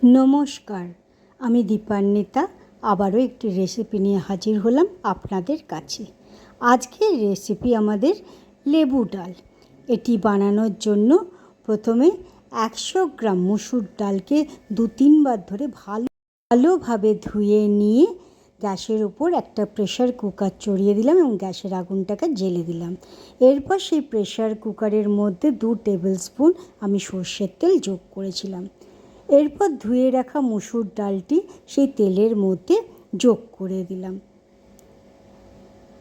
নমস্কার, আমি দীপান্বিতা আবারও একটি রেসিপি নিয়ে হাজির হলাম আপনাদের কাছে। আজকের রেসিপি আমাদের লেবু ডাল। এটি বানানোর জন্য প্রথমে 100 গ্রাম মসুর ডালকে 2-3 বার ধরে ভালোভাবে ধুয়ে নিয়ে গ্যাসের ওপর একটা প্রেশার কুকার চড়িয়ে দিলাম এবং গ্যাসের আগুনটাকে জ্বেলে দিলাম। এরপর সেই প্রেশার কুকারের মধ্যে 2 টেবিল স্পুন আমি সর্ষের তেল যোগ করেছিলাম। এরপর ধুয়ে রাখা মসুর ডালটি সেই তেলের মধ্যে যোগ করে দিলাম।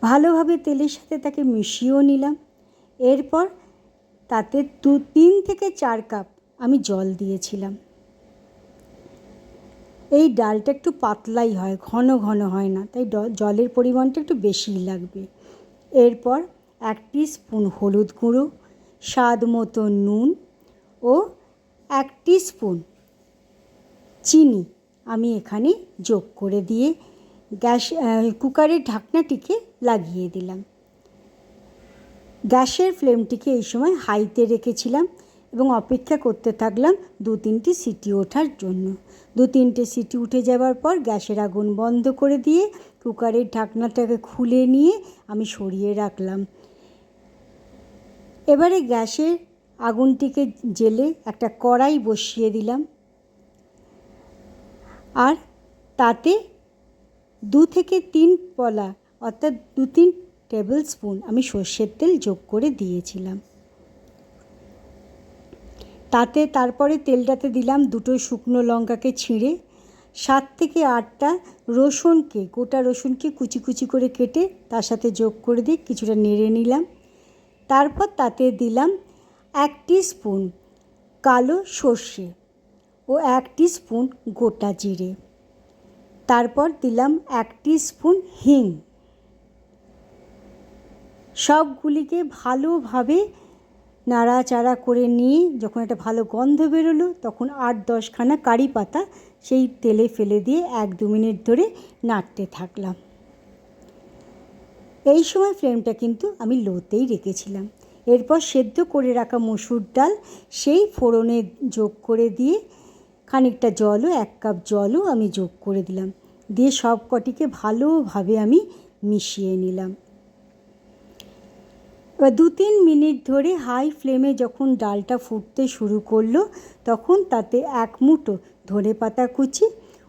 ভালোভাবে তেলের সাথে তাকে মিশিয়েও নিলাম। এরপর তাতে 3 থেকে 4 কাপ আমি জল দিয়েছিলাম। এই ডালটা একটু পাতলাই হয়, ঘন ঘন হয় না, তাই জলের পরিমাণটা একটু বেশিই লাগবে। এরপর 1 স্পুন হলুদ গুঁড়ো, স্বাদ মতো নুন ও 1 স্পুন চিনি আমি এখানে যোগ করে দিয়ে কুকারের ঢাকনাটিকে লাগিয়ে দিলাম। গ্যাসের ফ্লেমটিকে এই সময় হাইতে রেখেছিলাম এবং অপেক্ষা করতে থাকলাম 2-3টি সিটি ওঠার জন্য। 2-3টে সিটি উঠে যাওয়ার পর গ্যাসের আগুন বন্ধ করে দিয়ে কুকারের ঢাকনাটাকে খুলে নিয়ে আমি সরিয়ে রাখলাম। এবারে গ্যাসের আগুনটিকে জ্বেলে একটা কড়াই বসিয়ে দিলাম আর তাতে 2 থেকে 3 পলা অর্থাৎ 2-3 টেবিল স্পুন আমি সর্ষের তেল যোগ করে দিয়েছিলাম। তারপরে তেলটাতে দিলাম 2টো শুকনো লঙ্কাকে ছিঁড়ে, 7 থেকে 8টা গোটা রসুনকে কুচি কুচি করে কেটে তার সাথে যোগ করে দিয়ে কিছুটা নেড়ে নিলাম। তারপর তাতে দিলাম 1 স্পুন কালো সর্ষে ও 1 স্পুন গোটা জিরে। তারপর দিলাম 1 স্পুন হিং। সবগুলিকে ভালোভাবে নাড়াচাড়া করে নিয়ে যখন একটা ভালো গন্ধ বেরোলো তখন 8-10 খানা কারি পাতা সেই তেলে ফেলে দিয়ে 1-2 মিনিট ধরে নাড়তে থাকলাম। এই সময় ফ্লেমটা কিন্তু আমি লোতেই রেখেছিলাম। এরপর সেদ্ধ করে রাখা মসুর ডাল সেই ফোড়নে যোগ করে দিয়ে খানিকটা জলও 1 কাপ জলও আমি যোগ করে দিলাম, দিয়ে সব কটিকে ভালোভাবে আমি মিশিয়ে নিলাম। এবার 2-3 মিনিট ধরে হাই ফ্লেমে যখন ডালটা ফুটতে শুরু করলো তখন তাতে 1 মুঠো ধনেপাতা কুচি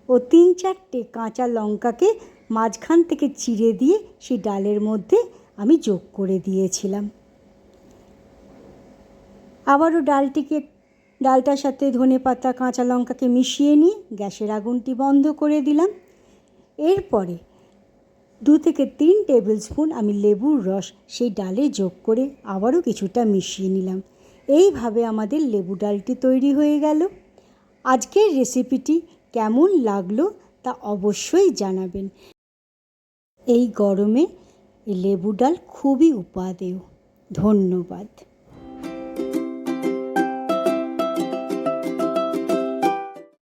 ও 3-4টে কাঁচা লঙ্কাকে মাঝখান থেকে চিড়ে দিয়ে সেই ডালের মধ্যে আমি যোগ করে দিয়েছিলাম। আবারও ডালটার সাথে ধনেপাতা কাঁচা লঙ্কাকে মিশিয়ে নিয়ে গ্যাসের আগুনটি বন্ধ করে দিলাম। এরপরে 2 থেকে 3 টেবিল স্পুন আমি লেবুর রস সেই ডালে যোগ করে আবারও কিছুটা মিশিয়ে নিলাম। এইভাবে আমাদের লেবু ডালটি তৈরি হয়ে গেল। আজকের রেসিপিটি কেমন লাগলো তা অবশ্যই জানাবেন। এই গরমে এই লেবু ডাল খুবই উপাদেয়। ধন্যবাদ।